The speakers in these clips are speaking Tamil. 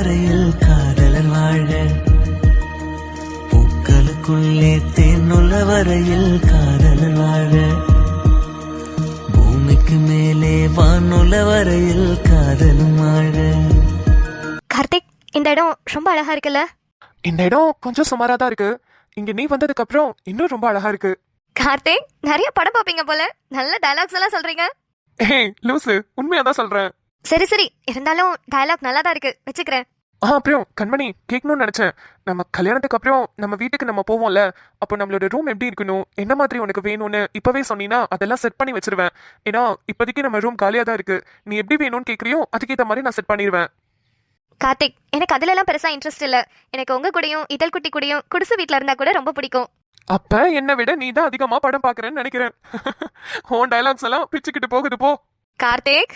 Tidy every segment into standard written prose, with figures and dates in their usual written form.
வரையில் காதலன் வாழ, பூக்களுக்குள்ளே தேனுள்ள வரையில் காதலன் வாழ, பூமிக்கு மேலே வானுள்ள வரையில் காதலும் வாழ. கார்த்திக், இந்த இடம் ரொம்ப அழகா இருக்குல்ல? இந்த இடம் கொஞ்சம் சுமாரா தான் இருக்கு. இங்க நீ வந்ததுக்கு அப்புறம் இன்னும் ரொம்ப அழகா இருக்கு. கார்த்திக், நிறைய படம் பாப்பீங்க போல, நல்ல டயலாக்ஸ் எல்லாம் சொல்றீங்க. ஏய் லூசு, உண்மையாதான் சொல்றேன். சரி சரி, இருந்தாலும் டயலாக் நல்லா தான் இருக்கு, வச்சுக்கிறேன். அப்புறம் கண்மணி, கேட்கணும்னு நினைச்சேன். நம்ம கல்யாணத்துக்கு அப்புறம் நம்ம வீட்டுக்கு நம்ம போவோம்ல, அப்போ நம்மளோட ரூம் எப்படி இருக்கணும், என்ன மாதிரி உனக்கு வேணும்னு இப்பவே சொன்னீங்கன்னா அதெல்லாம் செட் பண்ணி வச்சிருவேன். ஏன்னா இப்போதைக்கு நம்ம ரூம் காலியா தான் இருக்கு. நீ எப்படி வேணும்னு கேட்கறியோ அதுக்கேற்ற மாதிரி நான் செட் பண்ணிடுவேன். கார்த்திக், எனக்கு அதுல எல்லாம் பெருசா இன்ட்ரெஸ்ட் இல்ல. எனக்கு உங்க கூடயும் இதழ் குட்டி கூடயும் குடிசை வீட்டுல இருந்தா கூட ரொம்ப பிடிக்கும். அப்ப என்னை விட நீ தான் அதிகமா படம் பாக்குறேன்னு நினைக்கிறேன். உன் டயலாக்ஸ் எல்லாம் பிச்சுக்கிட்டு போகுது போ. கார்த்திக்,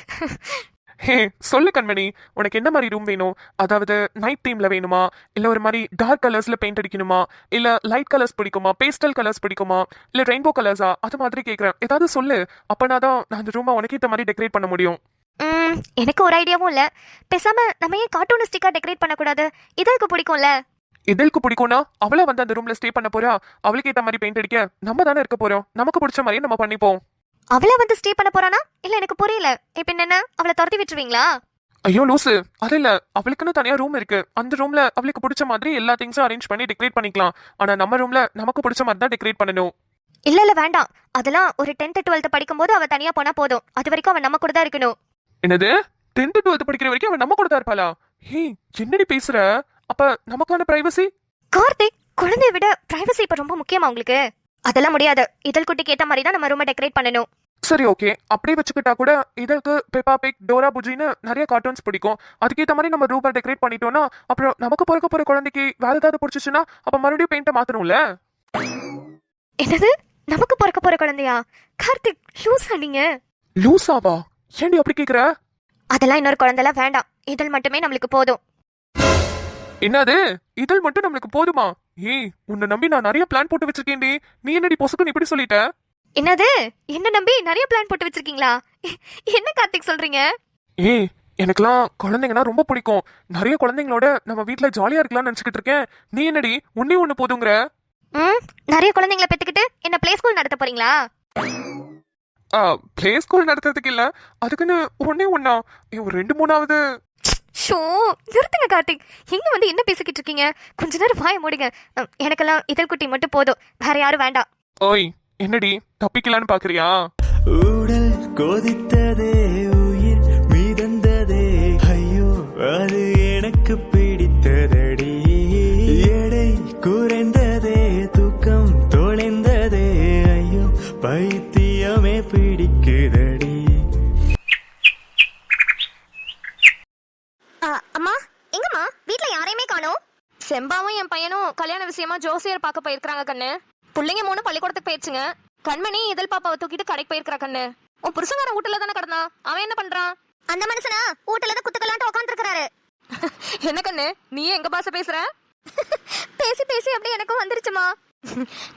ஹே சொல்லு கண்மணி, உனக்கு என்ன மாதிரி ரூம் வேணும்? அதாவது நைட் தீம்ல வேணுமா, இல்ல ஒரு மாதிரி டார்க் கலர்ஸ்ல பெயிண்ட் அடிக்கணுமா, இல்ல லைட் கலர்ஸ் பிடிக்குமா, பேஸ்டல் கலர்ஸ் பிடிக்குமா, இல்ல ரெயின்போ கலர்ஸா, அது மாதிரி கேக்குறேன். ஏதாவது சொல்லு, அப்பனா தான் நான் அந்த ரூமை உனக்கு இந்த மாதிரி டெக்கரேட் பண்ண முடியும். எனக்கு ஒரு ஐடியாவும் இல்ல. பேசாம நம்ம ஏன் கார்ட்டூனிஸ்டிக்கா டெக்கரேட் பண்ணக்கூடாது? இதற்கு பிடிக்கும்ல. இதற்கு பிடிக்கும்னா அவளை வந்து அந்த ரூம்ல ஸ்டே பண்ண போறா. அவளுக்கு ஏத்த மாதிரி பெயிண்ட் அடிக்க நம்ம தானே இருக்க போறோம். நமக்கு பிடிச்ச மாதிரி நம்ம பண்ணிப்போம். அவளை வந்து ஸ்டே பண்ண போறானா? இல்ல எனக்கு புரியல. இப்ப என்ன, அவளை துரத்தி விட்டுருவீங்களா? ஐயோ லூசு, அது இல்ல, அவளுக்குன்னு தனியா ரூம் இருக்கு. அந்த ரூம்ல அவளுக்கு பிடிச்ச மாதிரி எல்லா திங்ஸும் அரேஞ்ச் பண்ணி டெக்கரேட் பண்ணிக்கலாம். ஆனா நம்ம ரூம்ல நமக்கு பிடிச்ச மாதிரி தான் டெக்கரேட் பண்ணணும். இல்ல இல்ல வேண்டாம். அதெல்லாம் ஒரு 10th 12th படிக்கும் போது அவ தனியா போனா போதும். அது வரைக்கும் அவன் நம்ம கூட தான் இருக்கணும். என்னது, 10th 12th படிக்கிற வரைக்கும் அவன் நம்ம கூட தான் இருப்பாளா? ஹே என்னடி பேசுற? அப்ப நமக்கான பிரைவசி? கார்த்திக், குழந்தைய விட பிரைவசி இப்ப ரொம்ப முக்கியமா உங்களுக்கு? அதெல்லாம் முடியாது. இதழ் குட்டிக்கு ஏத்த மாதிரி தான் நம்ம ரூமை டெக்கரேட் பண்ணணும். சரி ஓகே, அப்படியே வச்சுக்கிட்டா கூட இதற்கு பெப்பா பிக், டோரா புஜின்னு நிறைய கார்ட்டூன்ஸ் பிடிக்கும். அதுக்கேற்ற மாதிரி நம்ம ரூமை டெக்கரேட் பண்ணிட்டோம்னா அப்புறம் நமக்கு பிறக்க போற குழந்தைக்கு வேற ஏதாவது பிடிச்சிச்சுன்னா அப்ப மறுபடியும் பெயிண்ட மாத்தணும்ல. என்னது, நமக்கு பிறக்க போற குழந்தையா? கார்த்திக், லூசா நீங்க? லூசாவா? ஏண்டி அப்படி கேக்குற? அதெல்லாம் இன்னொரு குழந்தைலாம் வேண்டாம். இதழ் மட்டுமே நம்மளுக்கு போதும். என்னது, இதழ் மட்டும் நம்மளுக்கு போதுமா? ஏய் உன்னை நம்பி நான் நிறைய பிளான் போட்டு வச்சிருக்கேன்டி. நீ என்னடி பொசுக்குன்னு இப்படி சொல்லிட்ட? என்னது, என்ன நம்பி நிறைய பிளான் போட்டு வச்சிருக்கீங்களா? என்ன கார்த்திக் சொல்றீங்க? ஏய் எனக்குலாம் குழந்தைங்கன்னா ரொம்ப பிடிக்கும். நிறைய குழந்தைங்களோட நம்ம வீட்டுல ஜாலியா இருக்கலாம்னு நினைச்சுக்கிட்டு இருக்கேன். நீ என்னடி ஒண்ணு போதுங்கிற? நிறைய குழந்தைங்களை பெத்துக்கிட்டு என்ன பிளே ஸ்கூல் நடத்த போறீங்களா? பிளே ஸ்கூல் நடத்துறதுக்கு இல்ல, அதுக்குன்னு ஒண்ணா ஒரு 2-3ஆவது. ஷோ, நிறுத்துங்க கார்த்திக். எங்க வந்து என்ன பேசிக்கிட்டு இருக்கீங்க? கொஞ்ச நேரம் வாய மூடுங்க. எனக்கெல்லாம் இதழ் குட்டி மட்டும் போதும், வேற யாரும் வேண்டாம். ஓய் என்னடி தப்பிக்கலான்னு பாக்குறியா? ஊடல் கொதித்ததே, உயிர் மிதந்ததே, ஐயோ அது எனக்கு பிடித்ததடி. எடை குறைந்ததே, தூக்கம் தொலைந்ததே, ஐயோ பைத்தியமே பிடிக்குதடி. அம்மா, எங்கம்மா? வீட்ல யாரையுமே காணோம். செம்பாவும் என் பையனும் கல்யாண விஷயமா ஜோசியர் பார்க்க போயிருக்காங்க கண்ணு. பிள்ளைங்க 3 பள்ளிக்கூடத்துக்கு போயிடுச்சுங்க. கண்மணி இதழ் பாப்பாவை தூக்கிட்டு கடைக்கு போயிருக்கா கண்ணு. உன் புருஷங்காரன் வீட்டுல தானே கிடந்தான், அவன் என்ன பண்றான்? அந்த மனுஷனா வீட்டுல தான் குத்துக்கலான்ட்டு உட்கார்ந்து இருக்காரு. என்ன கண்ணு, நீ எங்க பாச பேசுற? பேசி பேசி அப்படியே எனக்கும் வந்துருச்சுமா.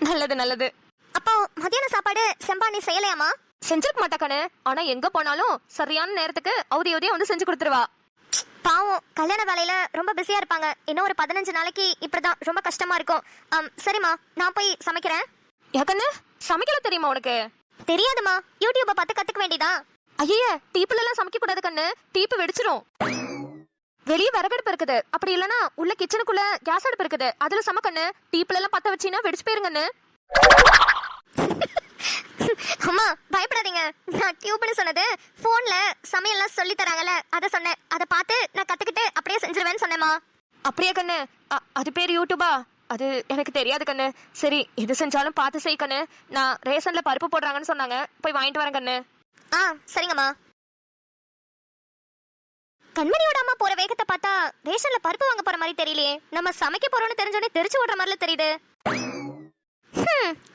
நல்லது நல்லது. அப்போ மதியான சாப்பாடு செம்பா நீ செய்யலையாமா? செஞ்சிருக்க மாட்டா கண்ணு. ஆனா எங்க போனாலும் சரியான நேரத்துக்கு அவதியோதியா வந்து செஞ்சு கொடுத்துருவா. பாவம், கல்யாண வேலையில ரொம்ப பிஸியா இருப்பாங்க. இன்னும் ஒரு 15 நாளைக்கு இப்படிதான் ரொம்ப கஷ்டமா இருக்கும். சரிம்மா, நான் போய் சமைக்கிறேன். யாக்கண்ணு, சமைக்கல தெரியுமா உனக்கு? தெரியாதுமா, யூடியூப பார்த்து கத்துக்க வேண்டியதா. ஐயே, டீப்புல எல்லாம் சமைக்க கூடாது கண்ணு, டீப்பு வெடிச்சிரும். வெளியே விறகடுப்பு இருக்குது, அப்படி இல்லனா உள்ள கிச்சனுக்குள்ள கேஸ் அடுப்பு இருக்குது, அதுல சமைக்கண்ணு. டீப்புல எல்லாம் பத்த வச்சீங்கன்னா வெடிச்சு போயிருங்கண்ணு. அம்மா பயப்படாதீங்க, நான் டியூப்னு சொன்னது போன்ல சமையல்லாம் சொல்லி தராங்கல்ல, அத சொன்னேன். அத பார்த்து நான் கத்துக்கிட்டு அப்படியே செஞ்சிருவேன்னு சொன்னேம்மா. அப்படியே கண்ணு, அது பேர் யூடியூபா? அது எனக்கு தெரியாது கண்ணு. சரி, எது செஞ்சாலும் பார்த்து செய் கண்ணு. நான் ரேஷன்ல பருப்பு போடுறாங்கன்னு சொன்னாங்க, போய் வாங்கிட்டு வரேன் கண்ணு. சரிங்கம்மா. கண்மணியோட அம்மா போற வேகத்தை பார்த்தா ரேஷன்ல பருப்பு வாங்க போற மாதிரி தெரியலையே. நம்ம சமைக்க போறோம்னு தெரிஞ்சோடனே தெரிச்சு ஓடுற மாதிரில தெரியுது.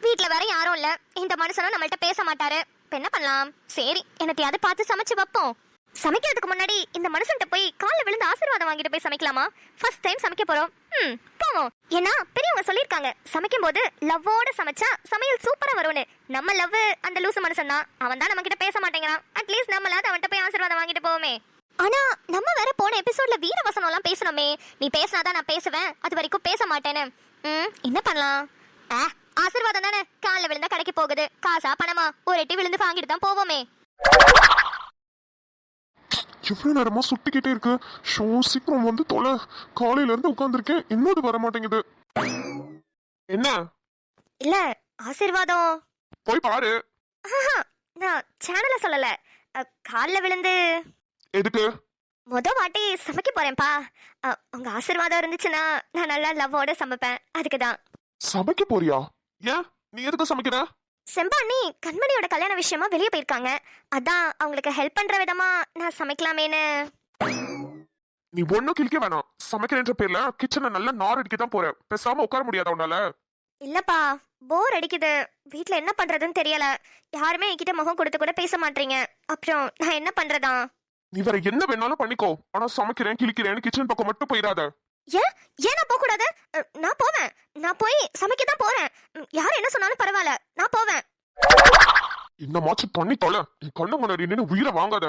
வீட்டுல வேற யாரும் இல்ல, இந்த மனுஷனும் நம்மள்ட்ட பேச மாட்டாரு. என்ன பண்ணலாம்? சரி, என்னத்தையாவது பார்த்து சமைச்சு வைப்போம். சமைக்கிறதுக்கு முன்னாடி இந்த மனுஷன்ட்ட போய் கால்ல விழுந்து ஆசீர்வாதம் வாங்கிட்டு போய் சமைக்கலாமா? ஃபர்ஸ்ட் டைம் சமைக்க போறோம். போவோம். ஏன்னா பெரியவங்க சொல்லிருக்காங்க, சமைக்கும் போது லவ்வோட சமைச்சா சமையல் சூப்பரா வரும்னு. நம்ம லவ் அந்த லூசு மனுஷன் தான், அவன் தான் நம்ம கிட்ட பேச மாட்டேங்கிறான். அட்லீஸ்ட் நம்மளாவது அவன்கிட்ட போய் ஆசீர்வாதம் வாங்கிட்டு போவோமே. ஆனா நம்ம வேற போன எபிசோட்ல வீரவசனம் எல்லாம் பேசணுமே. நீ பேசினாதான் நான் பேசுவேன், அது வரைக்கும் பேச மாட்டேன்னு. என்ன பண்ணலாம்? ஆசீர்வாதம் தானே, காலில் விழுந்தா கடைக்கு போகுது. காசா பணமா ஒரு எட்டி விழுந்து வாங்கிட்டு தான் போவோமே. எவ்வளவு நேரமா சுட்டிக்கிட்டே இருக்கு. ஷோ சீக்கிரம் வந்து தொலை. காலையில இருந்து உட்கார்ந்துருக்கேன், இன்னொரு வர மாட்டேங்குது. என்ன? இல்ல ஆசீர்வாதம் போய் பாரு. நான் சேனல சொல்லல, காலில் விழுந்து. எதுக்கு? மொத வாட்டி சமைக்க போறேன்ப்பா. உங்க ஆசீர்வாதம் இருந்துச்சுன்னா நான் நல்லா லவ்வோட சமைப்பேன், அதுக்குதான். சமைக்க போறியா? ஏன் நீ எதுக்கு சமைக்கிற? செம்பாண்ணி கண்மணியோட கல்யாண விஷயமா வெளியே போயிருக்காங்க. அதான் அவங்களுக்கு ஹெல்ப் பண்ற விதமா நான் சமைக்கலாமேன்னு. நீ ஒண்ணும் கிழிக்க வேணாம். சமைக்கிறன்ற பேர்ல கிச்சனை நல்லா நார் அடிக்க தான் போற. பேசாம உட்கார முடியாதா உன்னால? இல்லப்பா, போர் அடிக்குது. வீட்ல என்ன பண்றதுன்னு தெரியல. யாருமே என்கிட்ட முகம் கொடுத்து கூட பேச மாட்டீங்க. அப்புறம் நான் என்ன பண்றதா? நீ வேற என்ன வேணாலும் பண்ணிக்கோ, ஆனா சமைக்கிறேன் கிழிக்கிறேன்னு கிச்சன் பக்கம் மட்டும் போயிடாத. ஏன் நான் போக கூடாது? நான் போவேன். நான் போய் சமைக்க தான் போறேன். யார் என்ன சொன்னாலும் பரவாயில்ல, நான் போவேன். என்னமாச்சும் பண்ணி தொலை. என் கண்ணு முன்னாடி நின்னு உயிரை வாங்காத.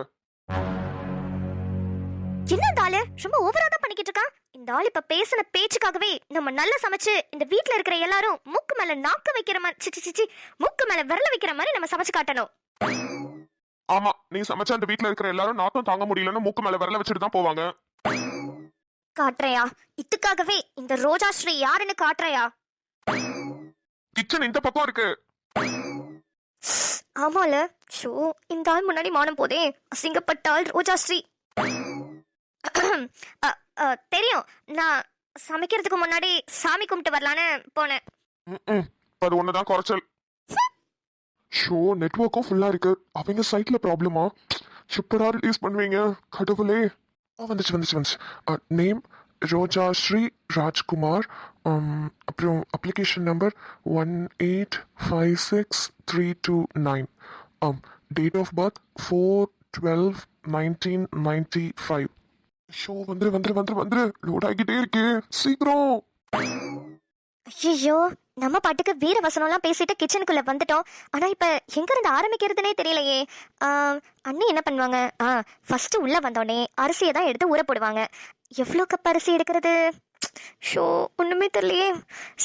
என்ன இந்த ஆளு ரொம்ப ஓவரா தான் பண்ணிக்கிட்டு இருக்கான். இந்த ஆள் இப்ப பேசின பேச்சுக்காகவே நம்ம நல்லா சமைச்சு இந்த வீட்ல இருக்கிற எல்லாரும் மூக்கு மேல நாக்க வைக்கிற மாதிரி, சிச்சி மூக்கு மேல விரல வைக்கிற மாதிரி நம்ம சமைச்சு காட்டணும். ஆமா, நீ சமைச்ச அந்த வீட்ல இருக்கிற எல்லாரும் நாக்கம் தாங்க முடியலன்னு மூக்கு மேல விரல வச்சுட்டு தான் போவாங்க. காட்டுறையா? இதுக்காகவே இந்த ரோஜா ஸ்ரீ யாருன்னு காட்டுறையா? கிச்சன் இந்த பக்கம் இருக்கு. ஆமால, ஷோ இந்த ஆள் முன்னாடி மானம் போதே. அசிங்கப்பட்டாள் ரோஜா ஸ்ரீ. தெரியும், நான் சமைக்கிறதுக்கு முன்னாடி சாமி கும்பிட்டு வரலான்னு போனேன். அது ஒண்ணுதான் குறைச்சல். ஷோ நெட்வொர்க்கும் ஃபுல்லா இருக்கு. அவங்க சைட்ல ப்ராப்ளமா? எப்படா ரிலீஸ் பண்ணுவீங்க கடவுளே? வந்துச்சு. நேம் ரோஜா ஸ்ரீ ராஜ்குமார். அப்புறம் application number 1856329. Date of birth 4/12/1995. Show வந்துரு லோட் ஆகிட்டே இருக்கு, சீக்கிரம். ஐயோ, நம்ம பாட்டுக்கு வீர வசனம்லாம் பேசிட்டு கிச்சனுக்குள்ள வந்துட்டோம். ஆனா இப்ப எங்க இருந்து ஆரம்பிக்கிறதுனே தெரியலையே. அண்ணி என்ன பண்ணுவாங்க? ஃபர்ஸ்ட் உள்ள வந்தோடனே அரிசியை தான் எடுத்து ஊற போடுவாங்க. எவ்வளோ கப் அரிசி எடுக்கிறது? ஷோ ஒண்ணுமே தெரியலையே.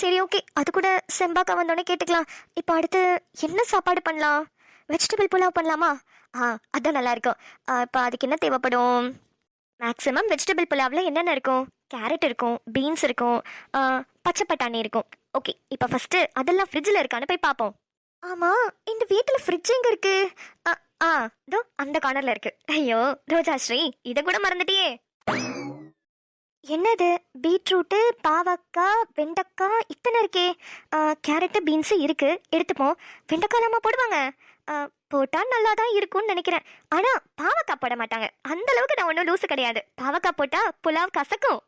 சரி ஓகே, அது கூட செம்பாக்கா வந்தோடனே கேட்டுக்கலாம். இப்போ அடுத்து என்ன சாப்பாடு பண்ணலாம்? வெஜிடபிள் புலாவ் பண்ணலாமா? அதான் நல்லா இருக்கும். இப்போ அதுக்கு என்ன தேவைப்படும்? மேக்ஸிமம் வெஜிடபிள் புலாவில் என்னென்ன இருக்கும்? கேரட் இருக்கும், பீன்ஸ் இருக்கும், பச்சை பட்டாணி இருக்கும். ஓகே, இப்போ ஃபர்ஸ்ட் அதெல்லாம் ஃப்ரிட்ஜில் இருக்கான்னு போய் பார்ப்போம். ஆமாம், இந்த வீட்டில் ஃப்ரிட்ஜ் எங்கே இருக்கு? இதோ அந்த கார்னரில் இருக்கு. ஐயோ ரோஜா ஸ்ரீ, இதை கூட மறந்துட்டியே. என்னது? பீட்ரூட்டு, பாவக்காய், வெண்டைக்காய் இத்தனை இருக்கே. கேரட்டு பீன்ஸு இருக்கு, எடுத்துப்போம். வெண்டைக்காய் இல்லாமல் போடுவாங்க? போட்டால் நல்லா தான் இருக்கும்னு நினைக்கிறேன். ஆனால் பாவக்காய் போட மாட்டாங்க. அந்த அளவுக்கு நான் ஒன்றும் லூசு கிடையாது. பாவக்காய் போட்டால் புலாவ் கசக்கும்.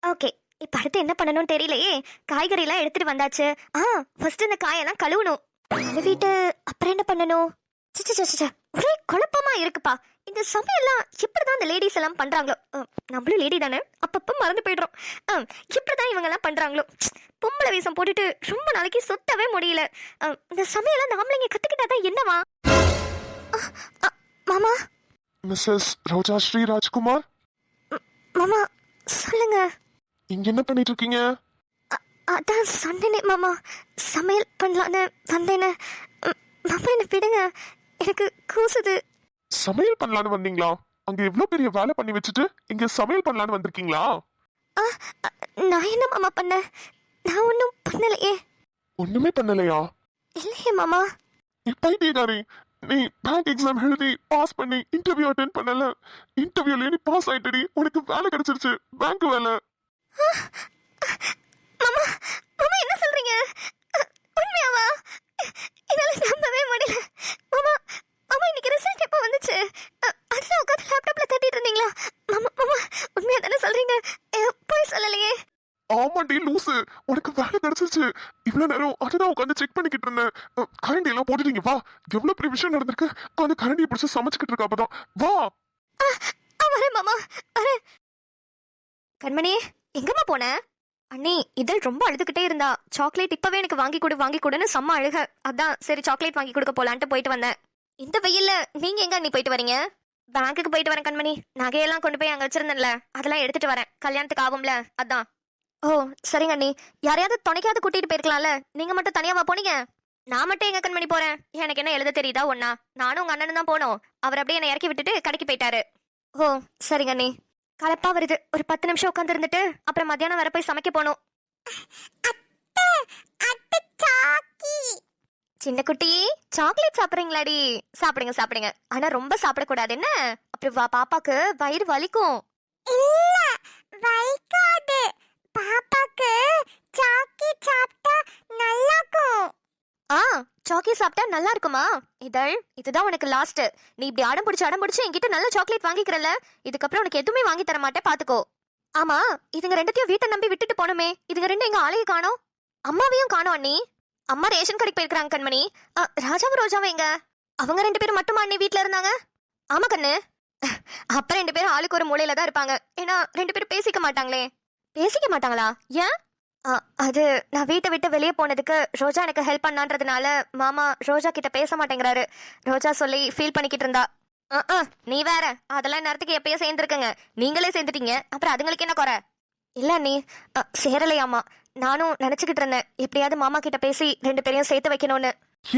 ஓகே, இப்போ அடுத்து என்ன பண்ணணும்னு தெரியலையே. காய்கறிலாம் எடுத்துட்டு வந்தாச்சு. ஃபர்ஸ்ட் இந்த காயெல்லாம் கழுவணும். கழுவிட்டு அப்புறம் என்ன பண்ணணும்? ஒரே குழப்பமா இருக்குப்பா. இந்த சமையல்லாம் எப்படிதான் இந்த லேடிஸ் எல்லாம் பண்றாங்களோ. நம்மளும் லேடி தானே, அப்பப்போ மறந்து போயிடுறோம். எப்படிதான் இவங்க எல்லாம் பண்றாங்களோ. பொம்பளை வேஷம் போட்டுட்டு ரொம்ப நாளைக்கு சுத்தவே முடியல. இந்த சமையல்லாம் நாமளுங்க கத்துக்கிட்டாதான் என்னவா? மாமா. மிஸ்ஸஸ் ரோஜா ஸ்ரீ ராஜ்குமார். மாமா சொல்லுங்க. இங்க என்ன பண்ணிட்டு இருக்கீங்க? அதான் சொன்னேனே மாமா, சமையல் பண்ணலான்னு வந்தேன்னு. மாமா என்ன விடுங்க, எனக்கு கூசுது. சமையல் பண்ணலான்னு வந்தீங்களா? அங்க எவ்வளவு பெரிய வேலை பண்ணி வச்சுட்டு இங்க சமையல் பண்ணலான்னு வந்திருக்கீங்களா? நான் என்ன மாமா பண்ண? நான் ஒன்றும் பண்ணலையே. ஒண்ணுமே பண்ணலையா? இல்லையே மாமா. நீ பைத்தியக்காரி. நீ பேங்க் எக்ஸாம் எழுதி பாஸ் பண்ணி இன்டர்வியூ அட்டென்ட் பண்ணல. இன்டர்வியூல நீ பாஸ் ஆயிட்டடி, உனக்கு வேலை கிடைச்சிருச்சு, பேங்க் வேலை. மாமா மாமா என்ன சொல்றீங்க? உண்மையாவா? என்னால நம்பவே முடியல. மாமா மாமா இன்னைக்கு ரிசல்ட் எப்போ வந்துச்சு? அதுதான் உட்காந்து லேப்டாப்ல தட்டிட்டு இருந்தீங்களா? மாமா மாமா உண்மையா தானே சொல்றீங்க? போய் சொல்லலையே. ஆமாண்டி லூசு, உனக்கு வேலை கிடைச்சிருச்சு. இவ்வளவு நேரம் அதுதான் உட்காந்து செக் பண்ணிக்கிட்டு இருந்தேன். கரண்டி எல்லாம் போட்டுட்டீங்க, வா. எவ்வளவு பெரிய விஷயம் நடந்திருக்கு. உட்காந்து கரண்டியை பிடிச்சு சமைச்சுக்கிட்டு இருக்க. அப்பதான் வா. வரேன் மாமா, வரேன். கண்மணி எங்கம்மா போன? அண்ணி இதழ் ரொம்ப அழுதுகிட்டே இருந்தா. சாக்லேட் இப்பவே எனக்கு வாங்கி கொடுன்னு செம்ம அழுக. அதான் சரி சாக்லேட் வாங்கி கொடுக்க போலான்ட்டு போயிட்டு வந்தேன். இந்த வெயில்ல நீங்க எங்க அண்ணி போயிட்டு வரீங்க? பேங்க்குக்கு போயிட்டு வரேன் கண்மணி. நகையெல்லாம் கொண்டு போய் அங்க வச்சிருந்தேன்ல, அதெல்லாம் எடுத்துட்டு வரேன். கல்யாணத்துக்கு ஆகும்ல, அதான். ஓ சரிங்க அண்ணி. யாரையாவது துணைக்காவது கூட்டிட்டு போயிருக்கலாம்ல, நீங்க மட்டும் தனியாவா போனீங்க? நான் மட்டும் எங்க கண்மணி போறேன்? எனக்கு என்ன எழுத தெரியுதா ஒன்னா? நானும் உங்க அண்ணனும் தான் போனோம். அவர் அப்படியே என்னை இறக்கி விட்டுட்டு கடைக்கு போயிட்டாரு. ஓ சரிங்க அண்ணி. கலப்பா வருது. ஒரு 10 நிமிஷம் உட்காந்து இருந்துட்டு அப்புறம் மத்தியானம் வர போய் சமைக்க போகணும். சின்ன குட்டி, சாக்லேட் சாப்பிடுறீங்களாடி? சாப்பிடுங்க சாப்பிடுங்க. ஆனா ரொம்ப சாப்பிடக்கூடாது என்ன? அப்புறம் பாப்பாக்கு வயிறு வலிக்கும். இல்ல வலிக்காது. பாப்பாக்கு சாக்லேட் சாப்பிட்டா நல்லாக்கும். ஆ சாக்லேட் சாப்பிட்டா நல்லா இருக்குமா? இதுதான் உனக்கு லாஸ்ட். நீ இப்படி அடம் பிடிச்சு என்கிட்ட நல்ல சாக்லேட் வாங்கிக்கிறல, இதுக்கப்புறம் உனக்கு எதுவுமே வாங்கி தர மாட்டேன், பாத்துக்கோ. ஆமா, இதுங்க ரெண்டத்தையும் வீட்டை நம்பி விட்டுட்டு போனோமே, இதுங்க ரெண்டும் எங்க ஆளையும் காணோம், அம்மாவையும் காணோம் அண்ணி. அம்மா ரேஷன் கடைக்கு போயிருக்காங்க கண்மணி. ராஜாவும் ரோஜாவும் எங்க? அவங்க 2 பேரும் மட்டுமா அண்ணி வீட்டுல இருந்தாங்க? ஆமா கண்ணு. அப்ப 2 பேரும் ஆளுக்கு ஒரு மூலையில தான் இருப்பாங்க. ஏன்னா 2 பேரும் பேசிக்க மாட்டாங்களே. பேசிக்க மாட்டாங்களா? ஏன்? அது நான் வீட்டை விட்டு வெளியே போனதுக்கு ரோஜா எனக்கு ஹெல்ப் பண்ணான்றதுனால மாமா ரோஜா கிட்ட பேச மாட்டேங்கிறாரு. ரோஜா சொல்லி ஃபீல் பண்ணிக்கிட்டு இருந்தா. நீ வேற, அதெல்லாம் நேரத்துக்கு எப்பயோ சேர்ந்துருக்குங்க. நீங்களே சேர்ந்துட்டீங்க, அப்புறம் அதுங்களுக்கு என்ன குறை? இல்ல நீ சேரலையாமா. நானும் நினைச்சுக்கிட்டு இருந்தேன் எப்படியாவது மாமா கிட்ட பேசி 2 பேரையும் சேர்த்து வைக்கணும்னு.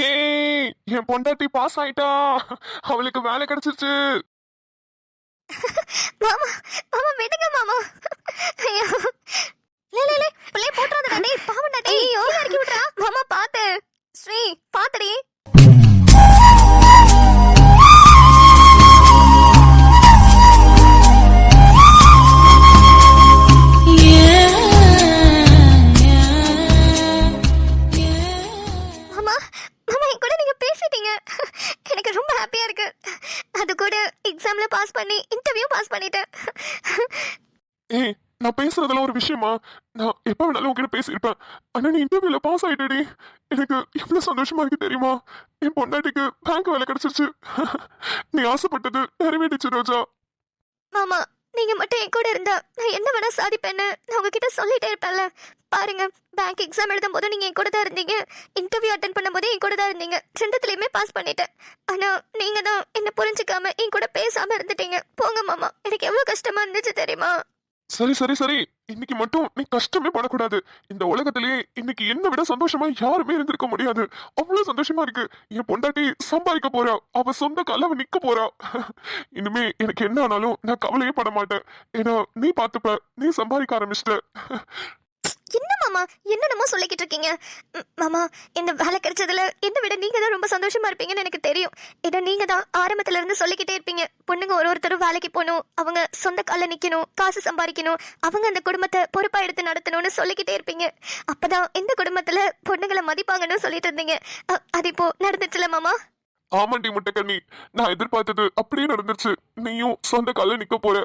ஏய், என் பொண்டாட்டி பாஸ் ஆயிட்டா, அவளுக்கு வேலை கிடைச்சிருச்சு. மாமா மாமா விடுங்க மாமா. ஐயோ லே பிள்ளை போட்றாதடா டேய், பாவம்டா டேய். ஐயோ இறக்கி விட்றா மாமா. பாத்து ஸ்ரீ, பாத்துடி. மாமா மாமா என் கூட நீங்க பேசிட்டீங்க, எனக்கு ரொம்ப ஹாப்பியா இருக்கு. அது கூட எக்ஸாம்ல பாஸ் பண்ணி இன்டர்வியூ பாஸ் பண்ணிட்டேன். ஏய், நான் பேசுறதெல்லாம் ஒரு விஷயமா? நான் எப்ப வேணாலும் உங்ககிட்ட பேசியிருப்பேன். ஆனா நீ இன்டர்வியூல பாஸ் ஆயிட்டடி. எனக்கு எவ்வளவு சந்தோஷமா இருக்கு தெரியுமா? என் பொண்டாட்டிக்கு பேங்க் வேலை கிடைச்சிருச்சு. நீ ஆசைப்பட்டது நிறைவேறிச்சு ரோஜா. மாமா நீங்க மட்டும் என் கூட இருந்தா நான் என்ன வேணா சாதிப்பேன்னு நான் உங்ககிட்ட சொல்லிட்டே இருப்பேன்ல. பாருங்க, பேங்க் எக்ஸாம் எழுதும் போது நீங்க என் கூட தான் இருந்தீங்க, இன்டர்வியூ அட்டன் பண்ணும் போது என் கூட தான் இருந்தீங்க. 2த்துலயுமே பாஸ் பண்ணிட்டேன். ஆனா நீங்க தான் என்ன புரிஞ்சுக்காம என் கூட பேசாம இருந்துட்டீங்க. போங்க மாமா, எனக்கு எவ்வளவு கஷ்டமா இருந்துச்சு தெரியுமா? சரி சரி சரி, இன்னைக்கு மட்டும் நீ கஷ்டமே படக்கூடாது. இந்த உலகத்திலேயே இன்னைக்கு என்ன விட சந்தோஷமா யாருமே இருந்திருக்க முடியாது. அவ்வளவு சந்தோஷமா இருக்கு. என் பொண்டாட்டி சம்பாதிக்க போறா, அவ சொந்த கால அவ நிக்க போறா. இனிமே எனக்கு என்ன ஆனாலும் நான் கவலையே பட மாட்டேன். ஏன்னா நீ பாத்துப்ப, நீ சம்பாதிக்க ஆரம்பிச்சிட்ட. என்ன மாமா என்னென்னமோ சொல்லிக்கிட்டு இருக்கீங்க? மாமா இந்த வேலை கிடைச்சதுல என்னை விட நீங்க தான் ரொம்ப சந்தோஷமா இருப்பீங்கன்னு எனக்கு தெரியும். ஏன்னா நீங்க தான் ஆரம்பத்துல இருந்து சொல்லிக்கிட்டே இருப்பீங்க, பொண்ணுங்க ஒருத்தரும் வேலைக்கு போகணும், அவங்க சொந்த கால நிக்கணும், காசு சம்பாதிக்கணும், அவங்க அந்த குடும்பத்தை பொறுப்பா எடுத்து நடத்தணும்னு சொல்லிக்கிட்டே இருப்பீங்க. அப்பதான் இந்த குடும்பத்துல பொண்ணுங்களை மதிப்பாங்கன்னு சொல்லிட்டு இருந்தீங்க. அது இப்போ நடந்துச்சுல மாமா? ஆமாண்டி முட்டைக்கண்ணி, நான் எதிர்பார்த்தது அப்படியே நடந்துருச்சு. நீயும் சொந்த கால நிக்க போற.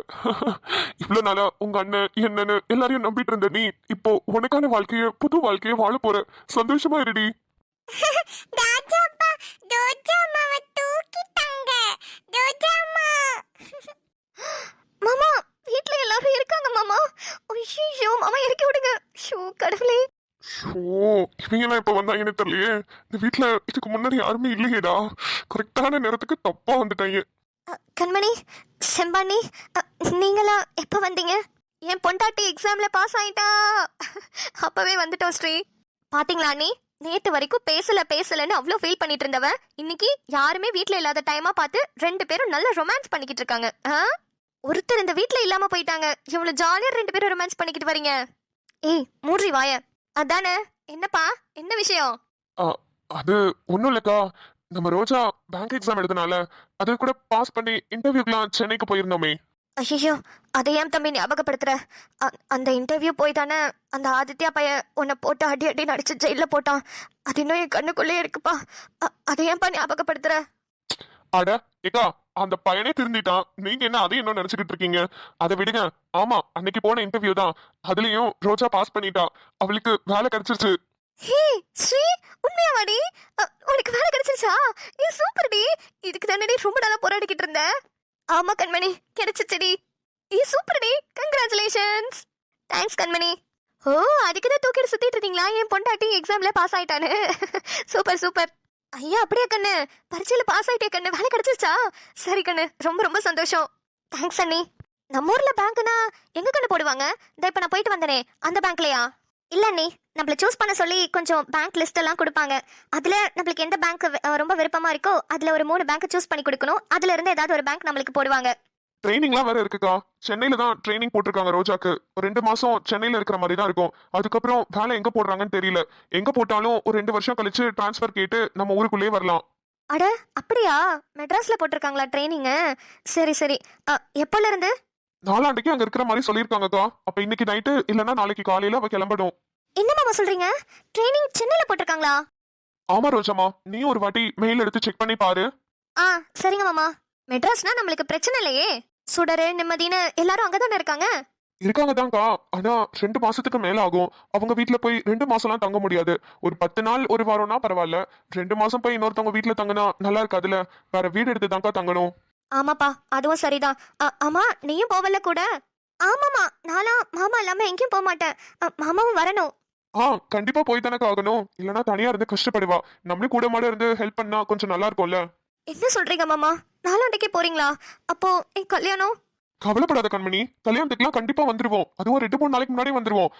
இவ்வளவு நாளா உங்க அண்ணன் என்னன்னு எல்லாரையும் நம்பிட்டு இருந்த நீ இப்போ உனக்கான வாழ்க்கைய, புது வாழ்க்கைய வாழ போற. சந்தோஷமா இருடி. ராஜாப்பா ரோஜா அம்மாவை தூக்கிட்டாங்க. ரோஜா அம்மா. மாமா வீட்ல எல்லாரும் இருக்காங்க மாமா. ஐயோ மாமா இறக்கி விடுங்க. ஷோ கடவுளே. ஓ, இவங்கெல்லாம் இப்ப வந்தாங்கன்னு தெரியலையே. இந்த வீட்டுல இதுக்கு முன்னாடி யாருமே இல்லையேடா. கரெக்டான நேரத்துக்கு தப்பா வந்துட்டாங்க. கண்மணி, செம்பாணி, நீங்களா எப்ப வந்தீங்க? என் பொண்டாட்டி எக்ஸாம்ல பாஸ் ஆயிட்டா. அப்பவே வந்துட்டோம் ஸ்ரீ. பாத்தீங்களா அண்ணி, நேத்து வரைக்கும் பேசலன்னு அவ்வளோ ஃபீல் பண்ணிட்டு இருந்தவன் இன்னைக்கு யாருமே வீட்ல இல்லாத டைமா பார்த்து 2 பேரும் நல்ல ரொமான்ஸ் பண்ணிக்கிட்டு இருக்காங்க. ஒருத்தர் இந்த வீட்ல இல்லாம போயிட்டாங்க, இவ்வளவு ஜாலியா 2 பேரும் ரொமான்ஸ் பண்ணிக்கிட்டு வரீங்க. ஏய் மூன்றி வாய. அதானே, என்னப்பா என்ன விஷயம்? அது ஒண்ணும் இல்லக்கா, நம்ம ரோஜா பேங்க் எக்ஸாம் எழுதுனால அதை கூட பாஸ் பண்ணி இன்டர்வியூக்கெல்லாம் சென்னைக்கு போயிருந்தோமே. ஐயோ அதை ஏன் தம்பி ஞாபகப்படுத்துற? அந்த இன்டர்வியூ போய் தானே அந்த ஆதித்யா பையன் உன்னை போட்டு அடி நடிச்சு ஜெயில போட்டான். அது இன்னும் என் கண்ணுக்குள்ளே இருக்குப்பா. அதை ஏன்பா ஞாபகப்படுத்துற? அட ஏக்கா, அந்த பையனே திருந்திட்டான், நீங்க என்ன அதையும் இன்னும் நினைச்சுக்கிட்டு இருக்கீங்க? அதை விடுங்க. ஆமா, அன்னைக்கு போன இன்டர்வியூ தான், அதுலயும் ரோஜா பாஸ் பண்ணிட்டா, அவளுக்கு வேலை கிடைச்சிருச்சு. ஹே ஸ்ரீ, உண்மையாவாடி? உனக்கு வேலை கிடைச்சிருச்சா? ஏ சூப்பர் டி. இதுக்கு தானே ரொம்ப நாளா போராடிக்கிட்டு இருந்த. ஆமா கண்மணி, கிடைச்சிச்சுடி. ஏ சூப்பர் டி, கங்க்ராச்சுலேஷன்ஸ். தேங்க்ஸ் கண்மணி. ஓ அதுக்கு தான் தூக்கிட்டு சுத்திட்டு இருக்கீங்களா என் பொண்டாட்டி எக்ஸாம்ல பாஸ் ஆயிட்டானு? Super super. ஐயா அப்படியே கண்ணு, பரீட்சையில பாஸ் ஆயிட்டே கண்ணு, வேலை கிடைச்சிருச்சா? சரி கண்ணு, ரொம்ப ரொம்ப சந்தோஷம். தேங்க்ஸ் அண்ணி. நம்ம ஊர்ல பேங்க்னா எங்க கண்ணு போடுவாங்க? இந்த இப்ப நான் போயிட்டு வந்தனே அந்த பேங்க்லயா? இல்ல அண்ணி, நம்மள சூஸ் பண்ண சொல்லி கொஞ்சம் பேங்க் லிஸ்ட் எல்லாம் கொடுப்பாங்க. அதுல நம்மளுக்கு எந்த பேங்க் ரொம்ப விருப்பமா இருக்கோ அதுல ஒரு 3 பேங்க் சூஸ் பண்ணி கொடுக்கணும். அதுல இருந்து ஏதாவது ஒரு பேங்க் நம்மளுக்கு போடுவாங்க. ட்ரைனிங்லாம் வேற இருக்குக்கா. சென்னையில தான் ட்ரைனிங் போட்டிருக்காங்க ரோஜாக்கு. ஒரு 2 மாசம் சென்னையில இருக்கிற மாதிரி தான் இருக்கும். அதுக்கப்புறம் வேலை எங்க போடுறாங்கன்னு தெரியல. எங்க போட்டாலும் ஒரு 2 வருஷம் கழிச்சு டிரான்ஸ்ஃபர் கேட்டு நம்ம ஊருக்குள்ளேயே வரலாம். அட அப்படியா? மெட்ராஸ்ல போட்டிருக்காங்களா ட்ரைனிங்? சரி சரி. எப்பல இருந்து? 4 ஆண்டுக்கு அங்க இருக்கிற மாதிரி சொல்லியிருக்காங்கக்கா. அப்ப இன்னைக்கு நைட்டு இல்லைன்னா நாளைக்கு காலையில அவ கிளம்பணும். என்ன மாமா சொல்றீங்க? ட்ரைனிங் சென்னையில போட்டிருக்காங்களா? ஆமா ரோஜாமா, நீ ஒரு வாட்டி மெயில் எடுத்து செக் பண்ணி பாரு. சரிங்க மாமா. மெட்ராஸ்னா நம்மளுக்கு பிரச்சனை இல்லையே. சுடரு நிம்மதின்னு எல்லாரும் அங்கதானே இருக்காங்க. இருக்காங்கதான்க்கா. ஆனா 2 மாசத்துக்கு மேல ஆகும். அவங்க வீட்டுல போய் 2 மாசம்லாம் தங்க முடியாது. ஒரு 10 நாள் ஒரு வாரம்னா பரவாயில்ல. 2 மாசம் போய் இன்னொருத்தவங்க வீட்டுல தங்கினா நல்லா இருக்காதுல. வேற வீடு எடுத்து தான்க்கா தங்கணும். ஆமாப்பா, அதுவும் சரிதான். ஆமா, நீயும் போவல கூட? ஆமாமா, நானும் மாமா இல்லாம எங்கேயும் போக மாட்டேன். மாமாவும் வரணும். கண்டிப்பா போய் தானக்கா ஆகணும். இல்லைன்னா தனியா இருந்து கஷ்டப்படுவா. நம்மளே கூட மாட இருந்து ஹெல்ப் பண்ணா கொஞ்சம் நல்லா இருக்கும்ல. என்ன சொல்றீங்க மாமா? 4 ஆண்டுக்கே போறீங்களா? அப்போ என் கல்யாணம்? கவலைப்படாத கண்மணி, கல்யாணத்துக்குலாம் கண்டிப்பா வந்துருவோம். அதுவும் 2-3 நாளைக்கு முன்னாடி வந்துருவோம்.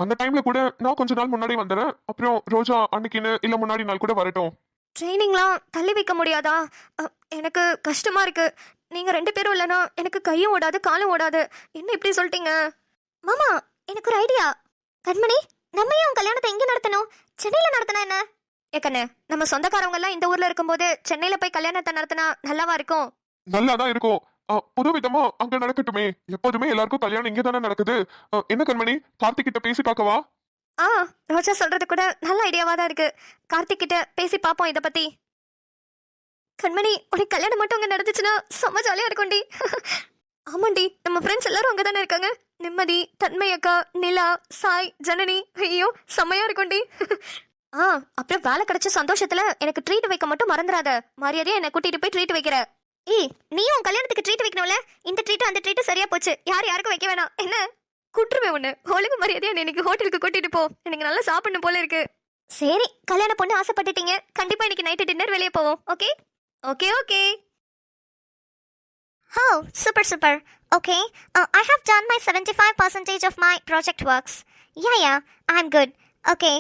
அந்த டைம்ல கூட நான் கொஞ்ச நாள் முன்னாடி வந்துடுறேன். அப்புறம் ரோஜா அன்னைக்குன்னு இல்ல முன்னாடி நாள் கூட வரட்டும். ட்ரைனிங்லாம் தள்ளி வைக்க முடியாதா? எனக்கு கஷ்டமா இருக்கு. நீங்க 2 பேரும் இல்லைன்னா எனக்கு கையும் ஓடாது காலும் ஓடாது. என்ன இப்படி சொல்லிட்டீங்க? மாமா, எனக்கு ஒரு ஐடியா. கண்மணி, நம்ம ஏன் கல்யாணத்தை எங்க நடத்தணும்? சென்னையில நடத்தினா என்ன? ஏக்கண்ணே, நம்ம சொந்தக்காரவங்க எல்லாம் இந்த ஊர்ல இருக்கும்போது சென்னையில போய் கல்யாணத்தை நடத்தினா நல்லாவா இருக்கும்? நல்லாதான் இருக்கும். புது விதமா அங்க நடக்கட்டுமே. எப்போதுமே எல்லாருக்கும் கல்யாணம் இங்க தானே நடக்குது. என்ன கண்மணி, கார்த்திக் கிட்ட பேசி பார்க்கவா? ரோஜா சொல்றது கூட நல்ல ஐடியாவா தான் இருக்கு. கார்த்திக் கிட்ட பேசி பாப்போம் இத பத்தி. கண்மணி, உனக்கு கல்யாணம் மட்டும் அங்க நடந்துச்சுன்னா செம்ம ஜாலியா இருக்கும்டி. ஆமாண்டி, நம்ம ஃப்ரெண்ட்ஸ் எல்லாரும் அங்க தானே இருக்காங்க. நிம்மதி, தன்மை அக்கா, நிலா, சாய், ஜனனி, ஐயோ செம்மையா இருக்கும்டி. அப்புறம் வேலை கிடைச்ச சந்தோஷத்துல எனக்கு ட்ரீட் வைக்க மட்டும் மறந்துடாத. மரியாதையா என்னை கூட்டிட்டு போய் ட்ரீட் வைக்கிற. நீயும் உன் கல்யாணத்துக்கு ட்ரீட் வைக்கணும்ல. இந்த ட்ரீட் அந்த ட்ரீட் சரியா போச்சு. யாருக்கும் வைக்க வேணாம் என்ன? கூட்டுருவேன் உன்னை. ஒழுங்கு மரியாதையா இன்னைக்கு ஹோட்டலுக்கு கூட்டிட்டு போ. எனக்கு நல்லா சாப்பிடணும் போல இருக்கு. சரி, கல்யாண பொண்ணு ஆசைப்பட்டுட்டீங்க. கண்டிப்பா இன்னைக்கு நைட்டு டின்னர் வெளியே போவோம். Okay okay okay. Oh, super. Okay, I have done my 75% of my project works. Yeah, I'm good. Okay,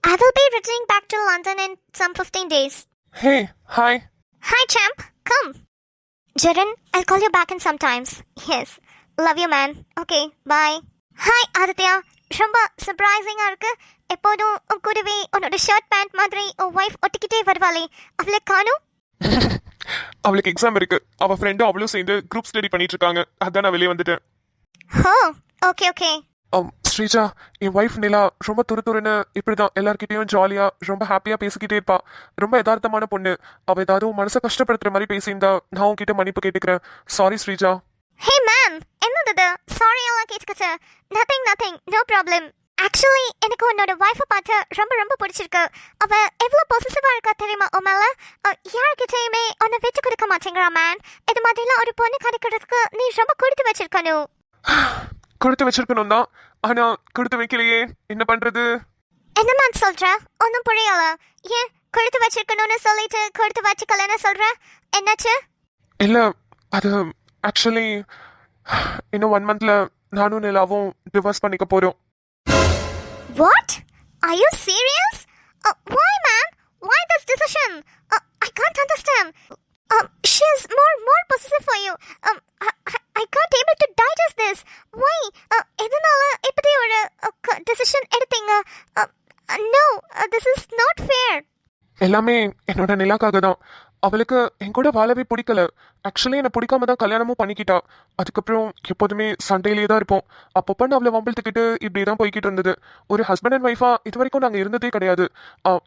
I will be returning back to London in some 15 days. Hey, hi. Hi, champ. Come. Jaren, I'll call you back in some times. Yes. Love you, man. Okay, bye. Hi, Aditya. ரொம்ப சர்ப்ரைசிங்கா இருக்கு. எப்போதும் உன் கூடவே உன்னோட ஷர்ட் பேண்ட் மாதிரி உன் ஒய்ஃப் ஒட்டிக்கிட்டே வருவாளே, அவளை காணோம். அவளுக்கு எக்ஸாம் இருக்கு. அவ ஃப்ரெண்டும் அவளும் சேர்ந்து குரூப் ஸ்டடி பண்ணிட்டு இருக்காங்க. அதான் நான் வெளியே வந்துட்டேன். ஓகே. ஸ்ரீஜா, என் ஒய்ஃப் நிலா ரொம்ப துருன்னு இப்படிதான் எல்லார்கிட்டயும் ஜாலியா ரொம்ப ஹாப்பியா பேசிக்கிட்டே இருப்பா. ரொம்ப யதார்த்தமான பொண்ணு. அவ ஏதாவது மனசை கஷ்டப்படுத்துற மாதிரி பேசியிருந்தா நான் உன்கிட்ட மன்னிப்பு கேட்டுக்கிறேன். சாரி ஸ்ரீஜா. ஹே மேம், என்னது சாரி எல்லாம் கேட்குது? Nothing, no problem. ஆக்சுவலி எனக்கு உன்னோட ஒய்ஃபை பார்த்து ரொம்ப பிடிச்சிருக்கு. அவ எவ்வளோ பொசிட்டிவா இருக்கா தெரியுமா உன் மேல? யாருக்கிட்டையுமே உன்னை விட்டு கொடுக்க மாட்டேங்கிறா மேன். இது மாதிரிலாம் ஒரு பொண்ணு கிடைக்கிறதுக்கு நீ ரொம்ப கொடுத்து வச்சிருக்கணும். கொடுத்து வச்சிருக்கணும் தான், ஆனா கொடுத்து வைக்கலையே, என்ன பண்றது? என்ன மேம் சொல்ற? ஒன்றும் புரியல. ஏன் கொடுத்து வச்சிருக்கணும்னு சொல்லிட்டு கொடுத்து வச்சுக்கலன்னு சொல்ற? என்னாச்சு? இல்ல, அது ஆக்சுவலி இன்னும் 1 monthல நானும் நிலாவும் டிவோர்ஸ் பண்ணிக்க போறோம். What? Are you serious? Why, ma'am? Why this decision? I can't understand. She is more possessive for you. I can't able to digest this. Why? எதனால இப்படி ஒரு decision எடுத்தீங்க? No, this is not fair. எல்லாமே என்னோட நிலாக்காக தான். அவளுக்கு என் கூட வாழவே பிடிக்கல. ஆக்சுவலி என்னை பிடிக்காம தான் கல்யாணமும் பண்ணிக்கிட்டா. அதுக்கப்புறம் எப்போதுமே சண்டையிலேயே தான் இருப்போம். அப்பப்போ நான் அவளை வம்பிழுத்துக்கிட்டு இப்படி தான் போய்கிட்டு இருந்தது. ஒரு ஹஸ்பண்ட் அண்ட் ஒய்ஃபா இது வரைக்கும் நாங்கள் இருந்ததே கிடையாது.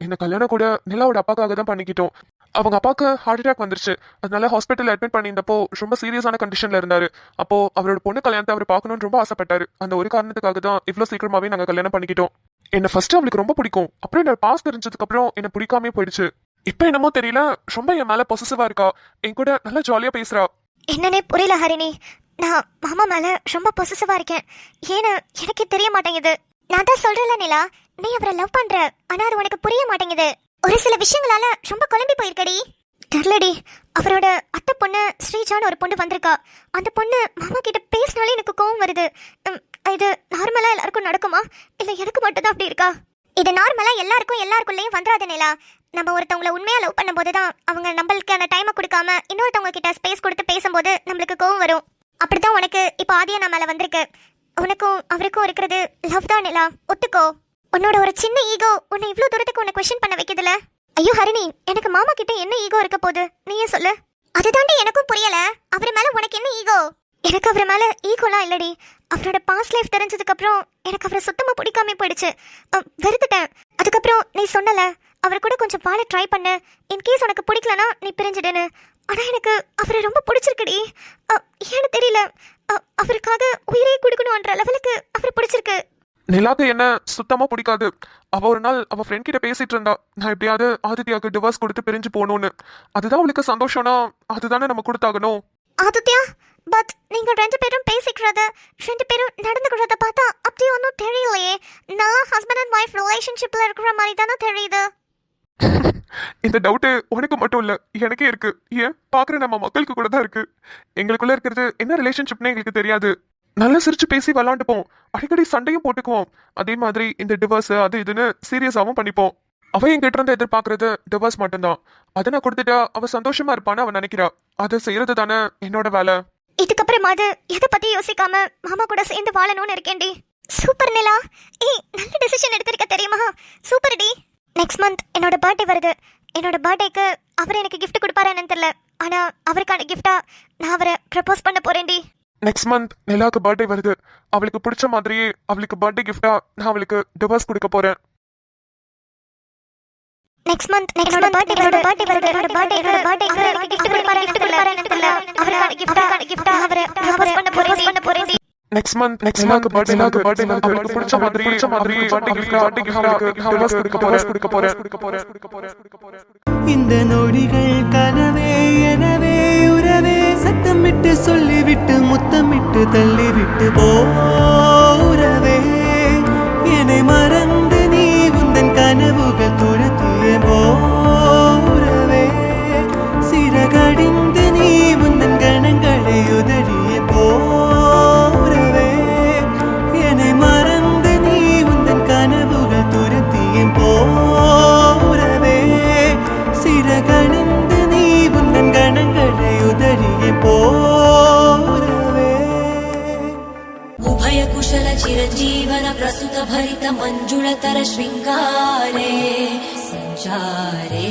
இந்த கல்யாணம் கூட நிலாவோட அப்பாக்காக தான் பண்ணிக்கிட்டோம். அவங்க அப்பாவுக்கு ஹார்ட் அட்டாக் வந்துருச்சு. அதனால ஹாஸ்பிட்டல் அட்மிட் பண்ணியிருந்தப்போ ரொம்ப சீரியஸான கண்டிஷன்ல இருந்தாரு. அப்போ அவரோட பொண்ணு கல்யாணத்தை அவர் பார்க்கணும்னு ரொம்ப ஆசைப்பட்டாரு. அந்த ஒரு காரணத்துக்காக தான் இவ்வளோ சீக்கிரமாவே நாங்கள் கல்யாணம் பண்ணிக்கிட்டோம். என்னை ஃபர்ஸ்ட் அவளுக்கு ரொம்ப பிடிக்கும். அப்புறம் என்னோட பாஸ் தெரிஞ்சதுக்கு அப்புறம் என்னை பிடிக்காமே போயிடுச்சு. இப்ப என்னமோ தெரியல, ரொம்ப என் மேல பொசசிவா இருக்கா. என் கூட நல்லா ஜாலியா பேசுறா. என்னன்னே புரியல ஹரிணி. நான் மாமா மேல ரொம்ப பொசசிவா இருக்கேன். ஏன்னு எனக்கே தெரிய மாட்டேங்குது. நான் தான் சொல்றேன்ல நிலா, நீ அவரை லவ் பண்ற, ஆனா அது உனக்கு புரிய மாட்டேங்குது. ஒரு சில விஷயங்களால ரொம்ப குழம்பி போயிருக்கடி. தெரியலடி, அவரோட அத்தை பொண்ணு ஸ்ரீஜான்னு ஒரு பொண்ணு வந்திருக்கா. அந்த பொண்ணு மாமா கிட்ட பேசினாலே எனக்கு கோவம் வருது. இது நார்மலா எல்லாருக்கும் நடக்குமா இல்ல எனக்கு மட்டும் தான் அப்படி இருக்கா? இது நார்மலா எல்லாருக்குள்ளேயும் வந்துடாத நிலா. நம்ம ஒருத்தவங்களை உண்மையா லவ் பண்ணும்போது தான் அவங்க நம்மளுக்கான டைமை கொடுக்காம இன்னொருத்தவங்க கிட்ட ஸ்பேஸ் கொடுத்து பேசும்போது நம்மளுக்கு கோவம் வரும். அப்படிதான் உனக்கு இப்போ ஆதியா மேல வந்திருக்கு. உனக்கும் அவருக்கும் இருக்கிறது லவ் தான் நிலா, ஒத்துக்கோ. உன்னோட ஒரு சின்ன ஈகோ உன்னை இவ்வளவு தூரத்துக்கு உன்னை கொஸ்டின் பண்ண வைக்குதுல. ஐயோ ஹரிணி, எனக்கு மாமா கிட்ட என்ன ஈகோ இருக்க போகுது நீயே சொல்லு. அதுதாண்டி எனக்கும் புரியல. அவர் மேல உனக்கு என்ன ஈகோ? எனக்கு அவர் மேல ஈகோலாம் இல்லடி. அவரோட பாஸ்ட் லைஃப் தெரிஞ்சதுக்கு அப்புறம் எனக்கு அவரை சுத்தமா பிடிக்காம போயிடுச்சு. வெறுத்துட்டேன். அதுக்கப்புறம் நீ சொன்னல அவர் கூட கொஞ்சம் வாழ ட்ரை பண்ணு, இன்கேஸ் உனக்கு பிடிக்கலனா நீ பிரிஞ்சிடுன்னு. ஆனா எனக்கு அவரை ரொம்ப பிடிச்சிருக்குடி. ஏன்னு தெரியல, அவருக்காக உயிரே கொடுக்கணும்ன்ற லெவலுக்கு அவர் பிடிச்சிருக்கு. நிலாக்கு என்ன சுத்தமா பிடிக்காது. அவ ஒரு நாள் அவ ஃப்ரெண்ட் கிட்ட பேசிட்டு இருந்தா, நான் எப்படியாவது ஆதித்யாவுக்கு டிவோர்ஸ் கொடுத்து பிரிஞ்சு போகணும்னு. அதுதான் அவளுக்கு சந்தோஷம்னா அதுதானே நம்ம கொடுத்தாகணும். ஆதித்யா, பட் நீங்க ரெண்டு பேரும் பேசிக்கிறத, ரெண்டு பேரும் நடந்துக்கிறத பார்த்தா அப்படி ஒன்றும் தெரியலையே. நல்லா ஹஸ்பண்ட் அண்ட் ஒய்ஃப் ரிலேஷன்ஷிப்ல இருக்கிற மாதிரி தானே தெரியுது. இந்த டவுட்டு உனக்கு மட்டும் இல்ல, எனக்கே இருக்கு. ஏன் பாக்குற நம்ம மக்களுக்கு கூட தான் இருக்கு. எங்களுக்குள்ள இருக்கிறது என்ன ரிலேஷன்ஷிப்னே எங்களுக்கு தெரியாது. நல்லா சிரிச்சு பேசி விளாண்டுப்போம், அடிக்கடி சண்டையும் போட்டுக்குவோம். அதே மாதிரி இந்த டிவோர்ஸ் அது இதுன்னு சீரியஸாவும் பண்ணிப்போம். அவ என்கிட்ட இருந்து எதிர்பார்க்கறது டிவோர்ஸ் மட்டும்தான். அதை நான் கொடுத்துட்டா அவ சந்தோஷமா இருப்பான்னு அவன் நினைக்கிறா. அதை செய்யறது தானே என்னோட வேலை. இதுக்கப்புறமாவது எதை பத்தி யோசிக்காம மாமா கூட சேர்ந்து வாழணும்னு இருக்கேன்டி. சூப்பர் நிலா, ஏய் நல்ல டெசிஷன் எடுத்திருக்க தெரியுமா? சூப்பர் டி. நெக்ஸ்ட் மந்த் என்னோட பர்த்டே வருது. என்னோட பர்த்டேக்கு அவர் எனக்கு கிஃப்ட் கொடுப்பாருன்னு தெரியல. ஆனா அவருக்கான கிஃப்டா நான் அவரை ப்ரப்போஸ் பண்ண போறேன்டி. நெக்ஸ்ட் மந்த் நிலாக்கு பர்த்டே வருது. அவளுக்கு பிடிச்ச மாதிரியே அவளுக்கு பர்த்டே கிஃப்டா நான் அவளுக்கு டிவோர்ஸ் கொடுக்க போறேன். நெக்ஸ்ட் மந்த் என்னோட பர்த்டே வருது. அவர் எனக்கு கிஃப்ட் கொடுப்பாருன்னு தெரியல. அவருக்கான கிஃப்டா அவரை ப்ரப்போஸ் பண்ண போறேன்டி. நெக்ஸ்ட் மந்த் நிலாக்கு பர்த்டே அவளுக்கு பிடிச்ச மாதிரியே பர்த்டே கிஃப்டா அவளுக்கு டிவோர்ஸ் கொடுக்க போறேன். இந்த நொடிகள் கனவே எனவே உறவே சத்தமிட்டு சொல்லிவிட்டு முத்தமிட்டு தள்ளிவிட்டு போறவே என்னை மறந்து நீ உந்தன் கனவுகள் துரத்திய போறவே சிறகடிந்து நீ உந்தன் கணங்களை உதறிய போறவே என்னை மறந்து நீ உந்தன் கனவுகள் துரத்திய போறவே சிறகடிந்து நீ உந்தன் கணங்களை உதறிய போறவே. उभय कुशल चिरजीवन प्रसुत भरित मंजुळतर शृंगारे संचारे